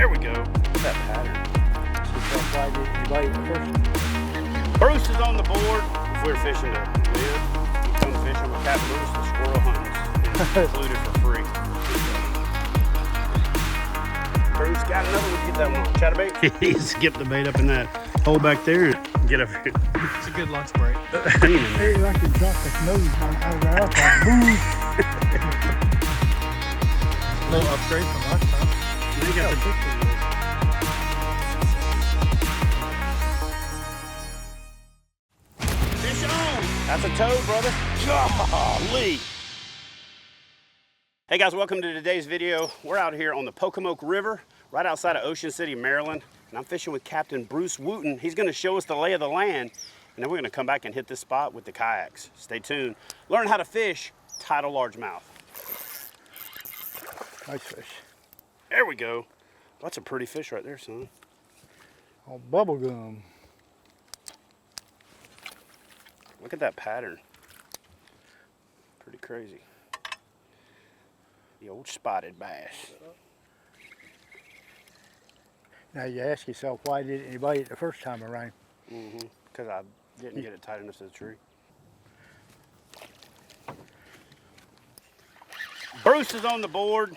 There we go. What's that pattern? Bruce is on the board. If we're fishing to live, we come fishing with Capt Bruce, the squirrel hunts, included for free. Bruce got another one. Get that one on chatterbait. He skipped the bait up in that hole back there and get up here. It's a good lunch break. Hey, like to drop the nose out of the alcohol. A little upgrade from last time. You got the picture. Fish on! That's a toad, brother. Golly! Hey guys, welcome to today's video. We're out here on the Pocomoc River, right outside of Ocean City, Maryland. And I'm fishing with Capt Bruce Wooten. He's gonna show us the lay of the land. And then we're gonna come back and hit this spot with the kayaks. Stay tuned. Learn how to fish Tidal Largemouth. Nice fish. There we go. That's a pretty fish right there, son. Oh, bubble gum. Look at that pattern. Pretty crazy. The old spotted bass. Now you ask yourself, why didn't you bite it the first time around? Because I didn't get it tight enough to the tree. Bruce is on the board.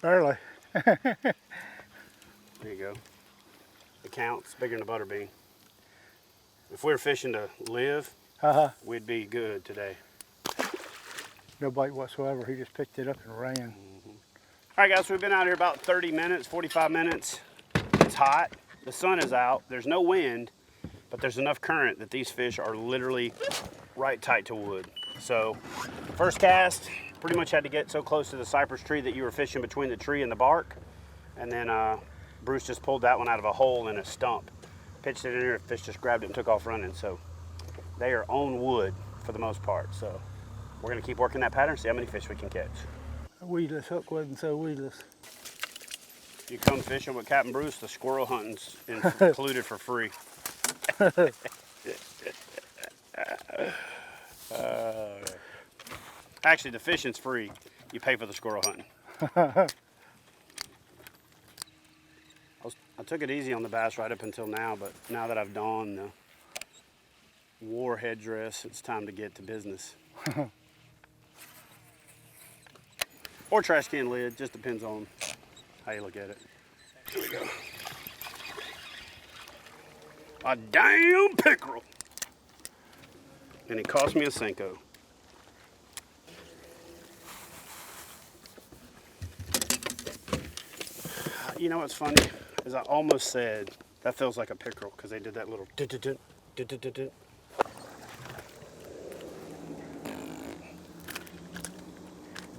Barely. There you go. It counts, bigger than a butterbean. If we were fishing to live, we'd be good today. No bite whatsoever. He just picked it up and ran. All right, guys, so we've been out here about 30 minutes, 45 minutes. It's hot. The sun is out. There's no wind, but there's enough current that these fish are literally right tight to wood. So, first cast, pretty much had to get so close to the cypress tree that you were fishing between the tree and the bark. And then Bruce just pulled that one out of a hole in a stump. Pitched it in there, the fish just grabbed it and took off running. So, they are on wood for the most part. So, we're gonna keep working that pattern, see how many fish we can catch. A weedless hook wasn't so weedless. You come fishing with Capt Bruce, the squirrel hunting's included for free. Actually, the fishing's free. You pay for the squirrel hunting. I took it easy on the bass right up until now, but now that I've donned the war headdress, it's time to get to business. Or trash can lid, just depends on how you look at it. Here we go. A damn pickerel. And it cost me a SENKO. You know what's funny? Is I almost said, that feels like a pickerel, because they did that little dit-dit-dit.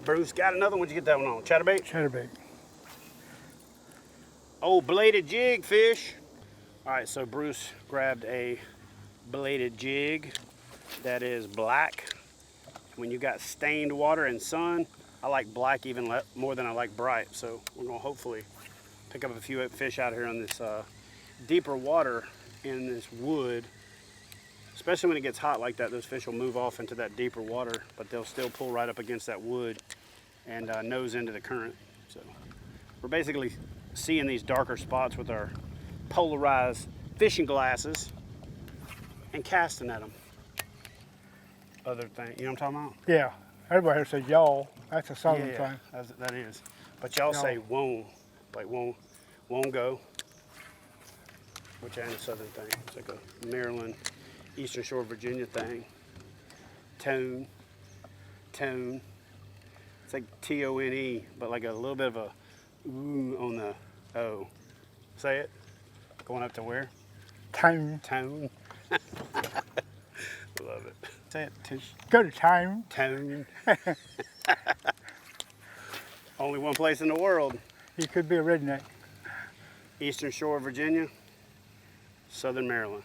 Bruce got another one. Did you get that one on? Chatterbait? Chatterbait. Oh, bladed jig fish. All right, so Bruce grabbed a bladed jig that is black. When you got stained water and sun, I like black even more than I like bright. So we're gonna hopefully pick up a few fish out here on this deeper water in this wood. Especially when it gets hot like that, those fish will move off into that deeper water, but they'll still pull right up against that wood and nose into the current. So we're basically seeing these darker spots with our polarized fishing glasses and casting at them. Other thing, you know what I'm talking about? Yeah. Everybody here says y'all. That's a southern thing. That is. But y'all say won't, like won't go, which ain't a southern thing. It's like a Maryland, Eastern Shore, Virginia thing. Tone. It's like T-O-N-E, but like a little bit of a ooh on the O. Say it. Going up to where? Town. Tone. Love it. Say it. Go to town. Tone. Only one place in the world. You could be a redneck. Eastern Shore, Virginia, Southern Maryland.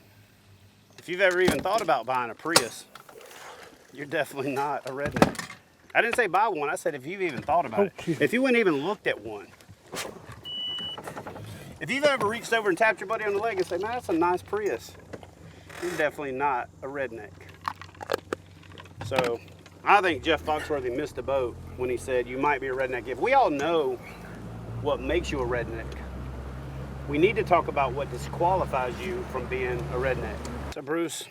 If you've ever even thought about buying a Prius, you're definitely not a redneck. I didn't say buy one, I said if you've even thought about it. If you wouldn't even looked at one. If you've ever reached over and tapped your buddy on the leg and said, man, that's a nice Prius, you're definitely not a redneck. So I think Jeff Foxworthy missed the boat when he said you might be a redneck. If we all know what makes you a redneck, we need to talk about what disqualifies you from being a redneck. So Bruce,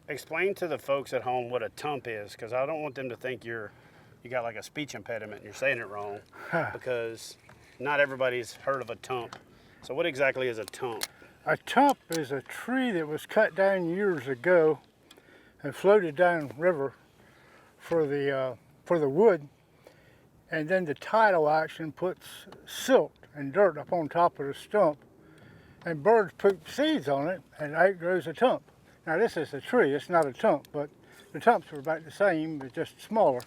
explain to the folks at home what a tump is, because I don't want them to think you got like a speech impediment and you're saying it wrong, because not everybody's heard of a tump. So what exactly is a tump? A tump is a tree that was cut down years ago and floated down river for the wood, and then the tidal action puts silt and dirt up on top of the stump, and birds poop seeds on it, and out grows a tump. Now this is a tree, it's not a tump, but the tumps are about the same, but just smaller.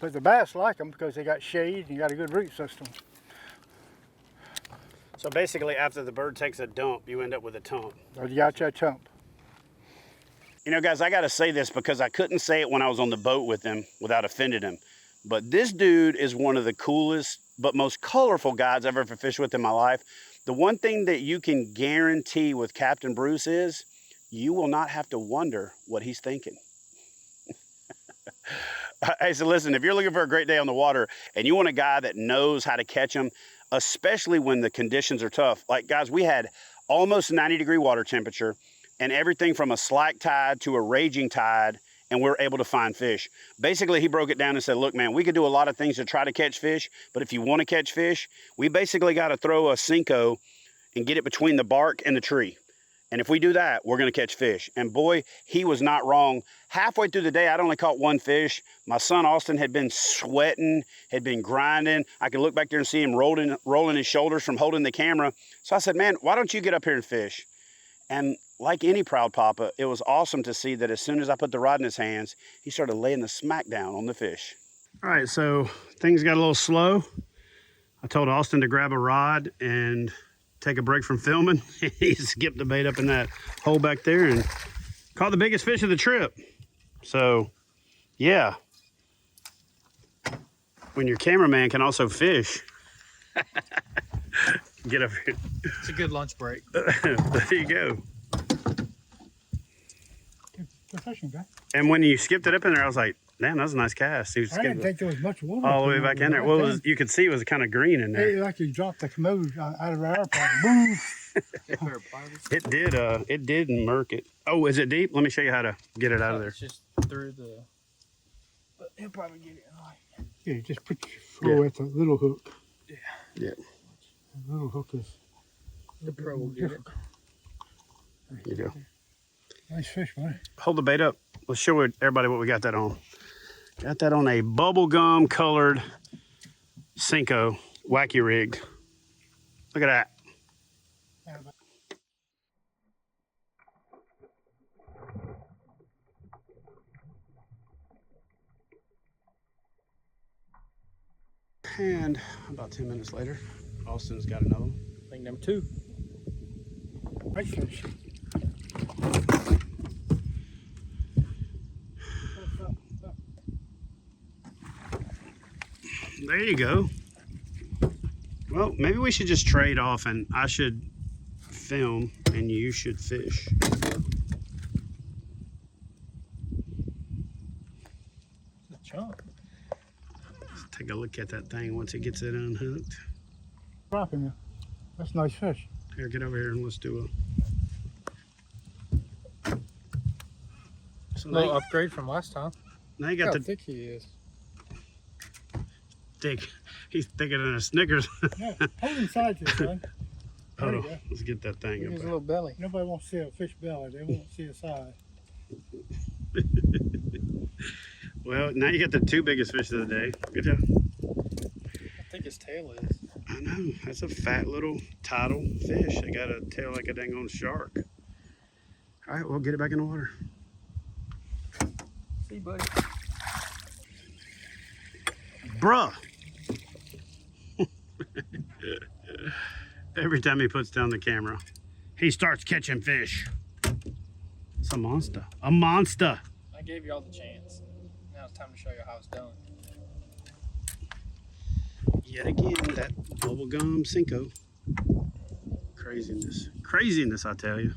But the bass like them because they got shade and got a good root system. So basically after the bird takes a dump, you end up with a tump. So you got your tump. You know, guys, I got to say this because I couldn't say it when I was on the boat with him without offending him. But this dude is one of the coolest but most colorful guides I've ever fished with in my life. The one thing that you can guarantee with Captain Bruce is you will not have to wonder what he's thinking. Hey, so listen, if you're looking for a great day on the water and you want a guy that knows how to catch them, especially when the conditions are tough. Like, guys, we had almost 90-degree water temperature and everything from a slack tide to a raging tide, and we're able to find fish. Basically, he broke it down and said, look, man, we could do a lot of things to try to catch fish, but if you want to catch fish, we basically got to throw a SENKO and get it between the bark and the tree. And if we do that, we're going to catch fish. And boy, he was not wrong. Halfway through the day, I'd only caught one fish. My son Austin had been sweating, had been grinding. I could look back there and see him rolling his shoulders from holding the camera. So I said, man, why don't you get up here and fish? And like any proud papa, it was awesome to see that as soon as I put the rod in his hands, he started laying the smack down on the fish. All right, so things got a little slow. I told Austin to grab a rod and take a break from filming. He skipped the bait up in that hole back there and caught the biggest fish of the trip. So, yeah. When your cameraman can also fish. Get up here. It's a good lunch break. There you go. Good fishing, guy. And when you skipped it up in there, I was like, damn, that was a nice cast. He was I didn't think there was much water. all the way back in there. Well, you could see it was kind of green in there. It like you dropped the commode out of our airplane. Boom! It did murk it. Oh, is it deep? Let me show you how to get it out of there. It's just through the... But he'll probably get it right. Yeah, just put your throw at the little hook. Yeah. The little hook is... The pro will get it. There you go. Nice fish, man. Hold the bait up. Let's show everybody what we got that on. Got that on a bubblegum colored SENKO wacky rig. Look at that. And about 10 minutes later, Austin's got another one. I think number 2. Nice fish. There you go. Well, maybe we should just trade off and I should film and you should fish. It's a chunk. Let's take a look at that thing once it gets it unhooked. Dropping you. That's nice fish. Here, get over here and let's do a... So Little upgrade from last time. now you Look got how the thick he is. thick. He's thicker than a Snickers. Yeah, hold him side to you, son. There you Oh, go. let's get that thing Look at his up. little belly. Nobody wants to see a fish belly. They won't see a side. Well, now you got the 2 biggest fish of the day. Good job. I think his tail is. I know. That's a fat little tidal fish. They got a tail like a dang on shark. All right, well, get it back in the water. See, buddy. Bruh. Every time he puts down the camera, he starts catching fish. It's a monster. A monster. I gave you all the chance. Now it's time to show you how it's done. Yet again, that bubblegum SENKO. Craziness. Craziness, I tell you.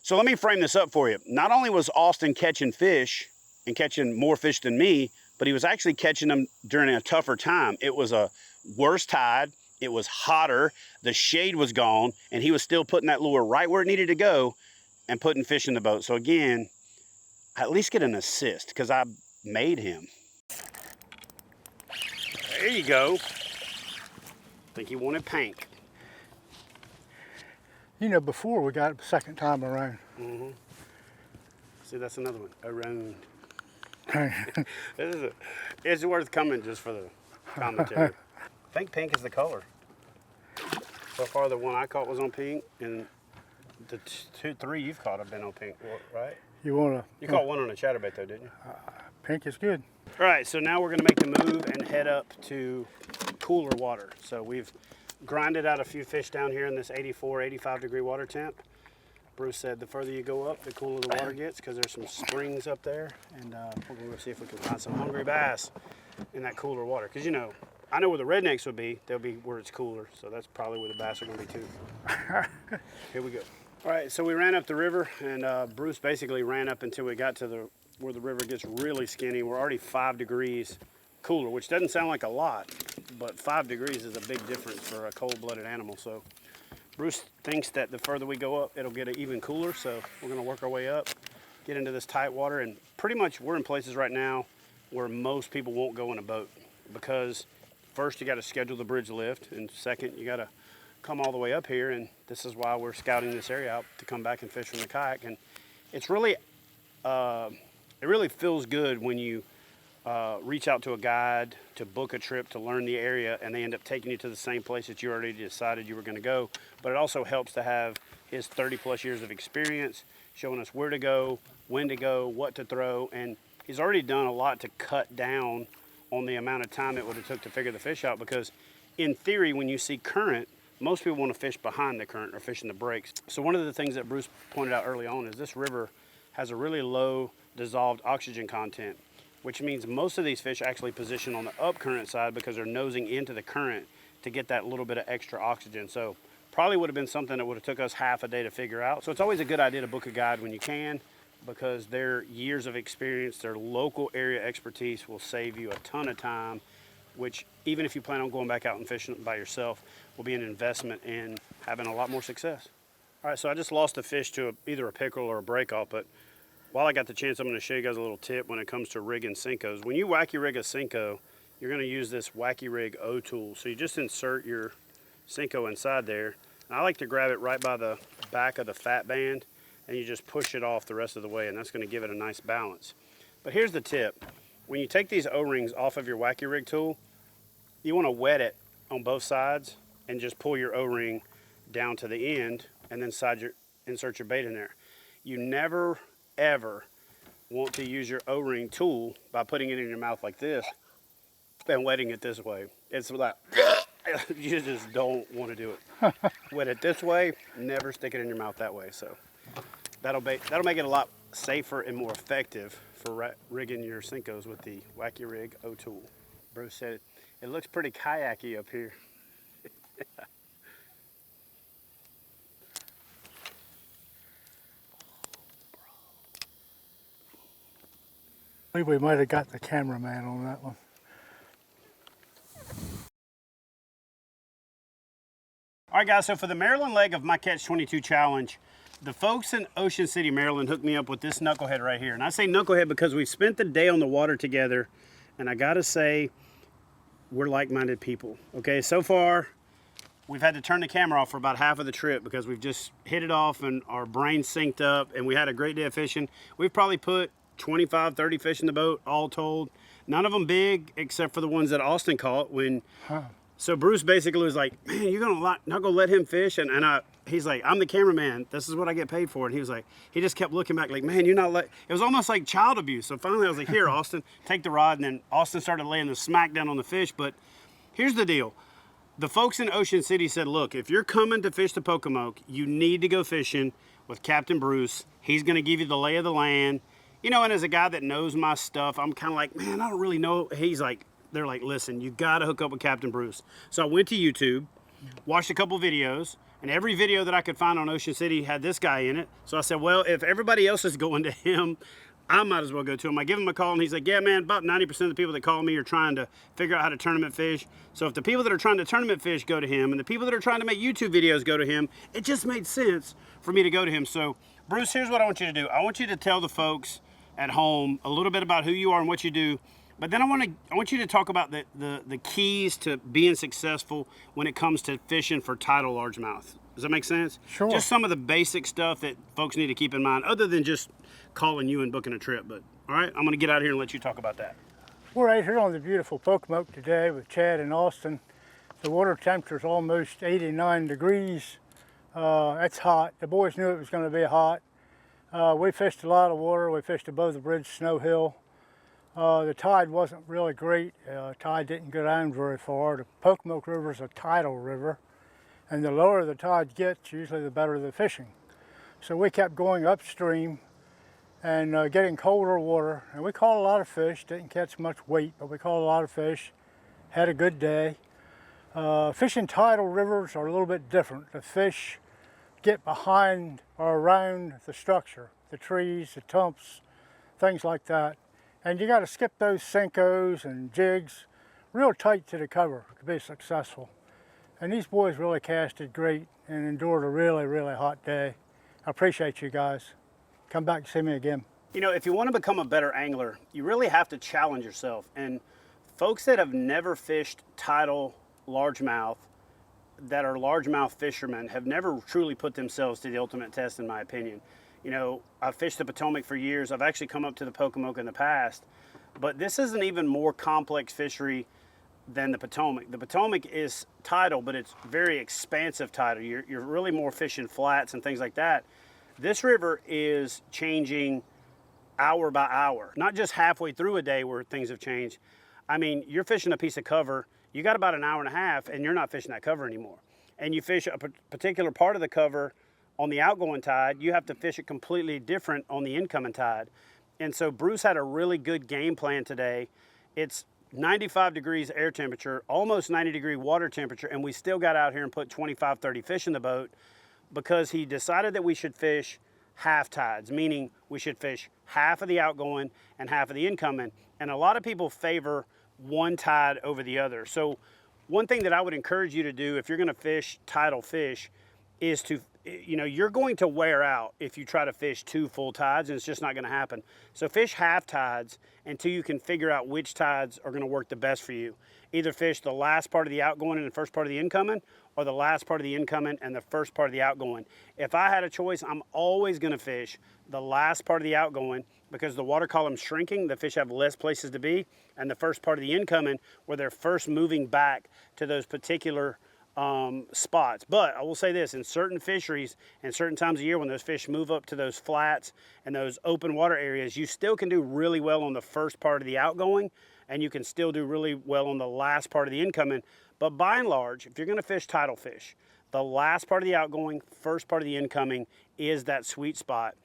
So let me frame this up for you. Not only was Austin catching fish and catching more fish than me, but he was actually catching them during a tougher time. It was a worse tide. it was hotter, the shade was gone, and he was still putting that lure right where it needed to go and putting fish in the boat. So again, I at least get an assist because I made him. There you go. I think he wanted pink. You know, before we got it the second time around. Mm-hmm. See, that's another one. Around. It's worth coming just for the commentary. I think pink is the color. So far, the one I caught was on pink, and the three you've caught have been on pink, right? You caught one on a chatterbait though, didn't you? Pink is good. All right, so now we're gonna make the move and head up to cooler water. So we've grinded out a few fish down here in this 84, 85 degree water temp. Bruce said the further you go up, the cooler the water gets because there's some springs up there, and we're gonna go see if we can find some hungry bass in that cooler water. Because you know, I know where the rednecks would be. They'll be where it's cooler, so that's probably where the bass are gonna be too. Here we go. All right, so we ran up the river, and Bruce basically ran up until we got to where the river gets really skinny. We're already 5 degrees cooler, which doesn't sound like a lot, but 5 degrees is a big difference for a cold-blooded animal. So Bruce thinks that the further we go up, it'll get even cooler. So we're gonna work our way up, get into this tight water, and pretty much we're in places right now where most people won't go in a boat because first you gotta schedule the bridge lift, and second, you gotta come all the way up here, and this is why we're scouting this area out to come back and fish from the kayak. And it's really, it really feels good when you reach out to a guide to book a trip to learn the area, and they end up taking you to the same place that you already decided you were going to go. But it also helps to have his 30+ years of experience showing us where to go, when to go, what to throw, and he's already done a lot to cut down on the amount of time it would have took to figure the fish out. Because in theory, when you see current, most people want to fish behind the current or fish in the breaks. So one of the things that Bruce pointed out early on is this river has a really low dissolved oxygen content, which means most of these fish actually position on the up current side because they're nosing into the current to get that little bit of extra oxygen. So probably would have been something that would have took us half a day to figure out. So it's always a good idea to book a guide when you can, because their years of experience, their local area expertise will save you a ton of time, which even if you plan on going back out and fishing by yourself, will be an investment in having a lot more success. All right, so I just lost a fish to either a pickerel or a breakoff, but while I got the chance, I'm going to show you guys a little tip when it comes to rigging SENKOs. When you wacky rig a SENKO, you're going to use this wacky rig O tool. So you just insert your SENKO inside there. And I like to grab it right by the back of the fat band, and you just push it off the rest of the way, and that's going to give it a nice balance. But here's the tip. When you take these O-rings off of your wacky rig tool, you want to wet it on both sides and just pull your O-ring down to the end and then insert your bait in there. You never ever want to use your O-ring tool by putting it in your mouth like this and wetting it this way. It's like, you just don't want to do it. Wet it this way, never stick it in your mouth that way. So that'll make it a lot safer and more effective for rigging your SENKOs with the wacky rig O tool. Bruce said it looks pretty kayaky up here. I think we might have got the cameraman on that one. All right, guys, so for the Maryland leg of my Catch 22 challenge, the folks in Ocean City, Maryland hooked me up with this knucklehead right here. And I say knucklehead because we spent the day on the water together, and I gotta say, we're like-minded people. Okay, so far, we've had to turn the camera off for about half of the trip because we've just hit it off and our brains synced up, and we had a great day of fishing. We've probably put 25, 30 fish in the boat, all told. None of them big, except for the ones that Austin caught when... So Bruce basically was like, man, you're not gonna let him fish? And he's like, I'm the cameraman. This is what I get paid for. And he was like, he just kept looking back like, man, you're not it was almost like child abuse. So finally I was like, here, Austin, take the rod. And then Austin started laying the smack down on the fish. But here's the deal. The folks in Ocean City said, look, if you're coming to fish the Pocomoc, you need to go fishing with Captain Bruce. He's gonna give you the lay of the land. You know, and as a guy that knows my stuff, I'm kind of like, man, I don't really know. They're like, listen, you gotta hook up with Captain Bruce. So I went to YouTube, watched a couple videos, and every video that I could find on Ocean City had this guy in it. So I said, well, if everybody else is going to him, I might as well go to him. I give him a call and he's like, yeah, man, about 90% of the people that call me are trying to figure out how to tournament fish. So if the people that are trying to tournament fish go to him and the people that are trying to make YouTube videos go to him, it just made sense for me to go to him. So Bruce, here's what I want you to do. I want you to tell the folks at home a little bit about who you are and what you do. But then I want you to talk about the keys to being successful when it comes to fishing for tidal largemouth. Does that make sense? Sure. Just some of the basic stuff that folks need to keep in mind, other than just calling you and booking a trip. But all right, I'm gonna get out of here and let you talk about that. We're right here on the beautiful Pocomoc today with Chad and Austin. The water temperature is almost 89 degrees. That's hot. The boys knew it was going to be hot. We fished a lot of water. We fished above the bridge snow hill. The tide wasn't really great. Tide didn't go down very far. The Pocomoc River is a tidal river, and the lower the tide gets, usually the better the fishing. So we kept going upstream and getting colder water, and we caught a lot of fish. Didn't catch much weight, but we caught a lot of fish. Had a good day. Fishing tidal rivers are a little bit different. The fish get behind or around the structure, the trees, the tumps, things like that. And you got to skip those SENKOs and jigs real tight to the cover to be successful. And these boys really casted great and endured a really, really hot day. I appreciate you guys. Come back and see me again. You know, if you want to become a better angler, you really have to challenge yourself. And folks that have never fished tidal largemouth, that are largemouth fishermen, have never truly put themselves to the ultimate test, in my opinion. You know, I've fished the Potomac for years. I've actually come up to the Pocomoc in the past, but this is an even more complex fishery than the Potomac. The Potomac is tidal, but it's very expansive tidal. You're really more fishing flats and things like that. This river is changing hour by hour, not just halfway through a day where things have changed. I mean, you're fishing a piece of cover, you got about an hour and a half and you're not fishing that cover anymore. And you fish a particular part of the cover on the outgoing tide, you have to fish it completely different on the incoming tide. And so Bruce had a really good game plan today. It's 95 degrees air temperature, almost 90-degree water temperature, and we still got out here and put 25, 30 fish in the boat because he decided that we should fish half tides, meaning we should fish half of the outgoing and half of the incoming. And a lot of people favor one tide over the other. So one thing that I would encourage you to do if you're gonna fish tidal fish is to, you know, you're going to wear out if you try to fish two full tides, and it's just not going to happen. So fish half tides until you can figure out which tides are going to work the best for you. Either fish the last part of the outgoing and the first part of the incoming, or the last part of the incoming and the first part of the outgoing. If I had a choice, I'm always going to fish the last part of the outgoing because the water column's shrinking, the fish have less places to be, and the first part of the incoming where they're first moving back to those particular spots. But I will say this, in certain fisheries and certain times of year when those fish move up to those flats and those open water areas, you still can do really well on the first part of the outgoing, and you can still do really well on the last part of the incoming. But by and large, if you're going to fish tidal fish, the last part of the outgoing, first part of the incoming is that sweet spot.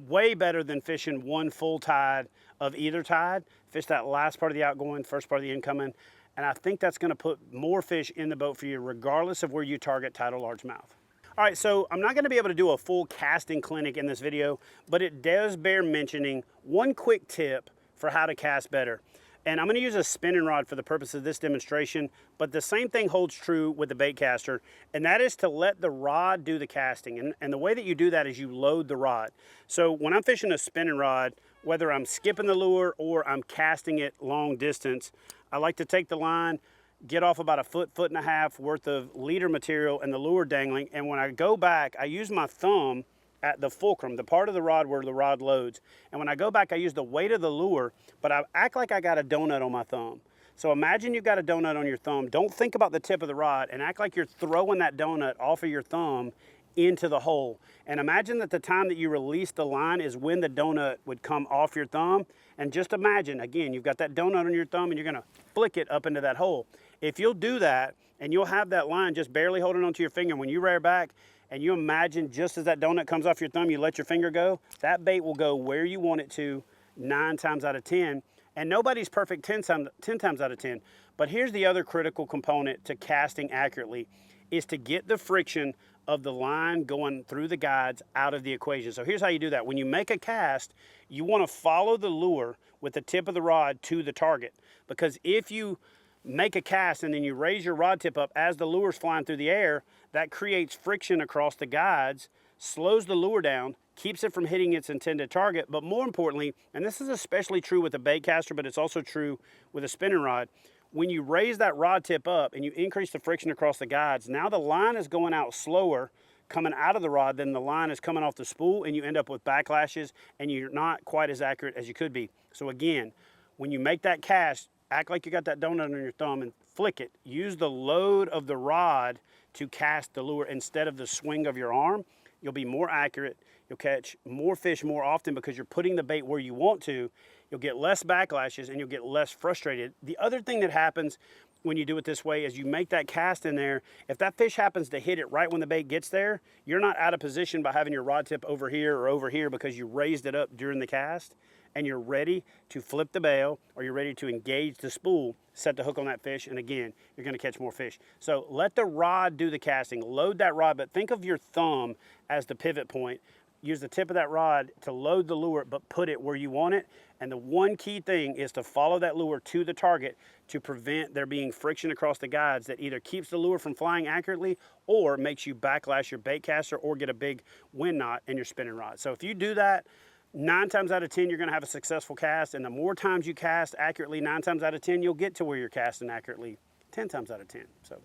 Way better than fishing one full tide of either tide. Fish that last part of the outgoing, first part of the incoming, and I think that's going to put more fish in the boat for you regardless of where you target tidal largemouth. All right, so I'm not going to be able to do a full casting clinic in this video, but it does bear mentioning one quick tip for how to cast better. And I'm going to use a spinning rod for the purpose of this demonstration, but the same thing holds true with the bait caster, and that is to let the rod do the casting. And the way that you do that is you load the rod. So when I'm fishing a spinning rod, whether I'm skipping the lure or I'm casting it long distance, I like to take the line, get off about a foot, foot and a half worth of leader material and the lure dangling, and when I go back, I use my thumb at the fulcrum, the part of the rod where the rod loads. And when I go back, I use the weight of the lure, but I act like I got a donut on my thumb. So imagine you've got a donut on your thumb. Don't think about the tip of the rod and act like you're throwing that donut off of your thumb into the hole. And imagine that the time that you release the line is when the donut would come off your thumb. And just imagine, again, you've got that donut on your thumb and you're gonna flick it up into that hole. If you'll do that and you'll have that line just barely holding onto your finger, when you rear back and you imagine just as that donut comes off your thumb, you let your finger go, that bait will go where you want it to 9 times out of 10. And nobody's perfect 10 times out of 10. But here's the other critical component to casting accurately is to get the friction of the line going through the guides out of the equation. So here's how you do that. When you make a cast, you want to follow the lure with the tip of the rod to the target, because if you make a cast and then you raise your rod tip up as the lure's flying through the air, that creates friction across the guides, slows the lure down, keeps it from hitting its intended target. But more importantly, and this is especially true with a bait caster, but it's also true with a spinning rod, when you raise that rod tip up and you increase the friction across the guides, now the line is going out slower coming out of the rod than the line is coming off the spool, and you end up with backlashes and you're not quite as accurate as you could be. So again, when you make that cast, act like you got that donut on your thumb and flick it. Use the load of the rod to cast the lure instead of the swing of your arm. You'll be more accurate. You'll catch more fish more often because you're putting the bait where you want to. You'll get less backlashes and you'll get less frustrated. The other thing that happens when you do it this way is you make that cast in there. If that fish happens to hit it right when the bait gets there, you're not out of position by having your rod tip over here or over here because you raised it up during the cast, and you're ready to flip the bail or you're ready to engage the spool, set the hook on that fish, and again, you're gonna catch more fish. So let the rod do the casting, load that rod, but think of your thumb as the pivot point. Use the tip of that rod to load the lure, but put it where you want it. And the one key thing is to follow that lure to the target to prevent there being friction across the guides that either keeps the lure from flying accurately or makes you backlash your bait caster or get a big wind knot in your spinning rod. So if you do that, 9 times out of 10, you're gonna have a successful cast, and the more times you cast accurately, 9 times out of 10, you'll get to where you're casting accurately 10 times out of 10. So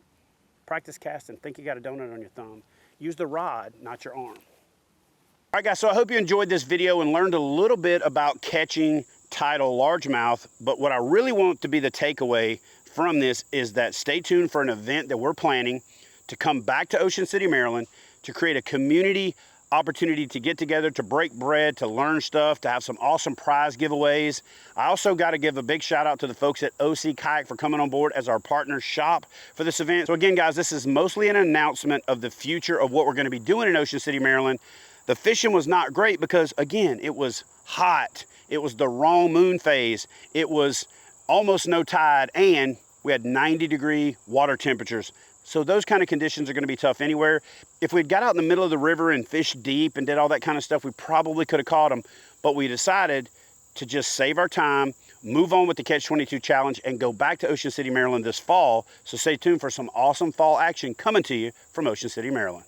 practice casting, think you got a donut on your thumb. Use the rod, not your arm. All right, guys, so I hope you enjoyed this video and learned a little bit about catching tidal largemouth, but what I really want to be the takeaway from this is that stay tuned for an event that we're planning to come back to Ocean City, Maryland, to create a community opportunity to get together, to break bread, to learn stuff, to have some awesome prize giveaways. I also got to give a big shout out to the folks at OC Kayak for coming on board as our partner shop for this event. So again, guys, this is mostly an announcement of the future of what we're going to be doing in Ocean City, Maryland. The fishing was not great because, again, it was hot. It was the wrong moon phase. It was almost no tide, and we had 90-degree water temperatures. So those kind of conditions are going to be tough anywhere. If we'd got out in the middle of the river and fished deep and did all that kind of stuff, we probably could have caught them. But we decided to just save our time, move on with the Catch 22 challenge, and go back to Ocean City, Maryland this fall. So stay tuned for some awesome fall action coming to you from Ocean City, Maryland.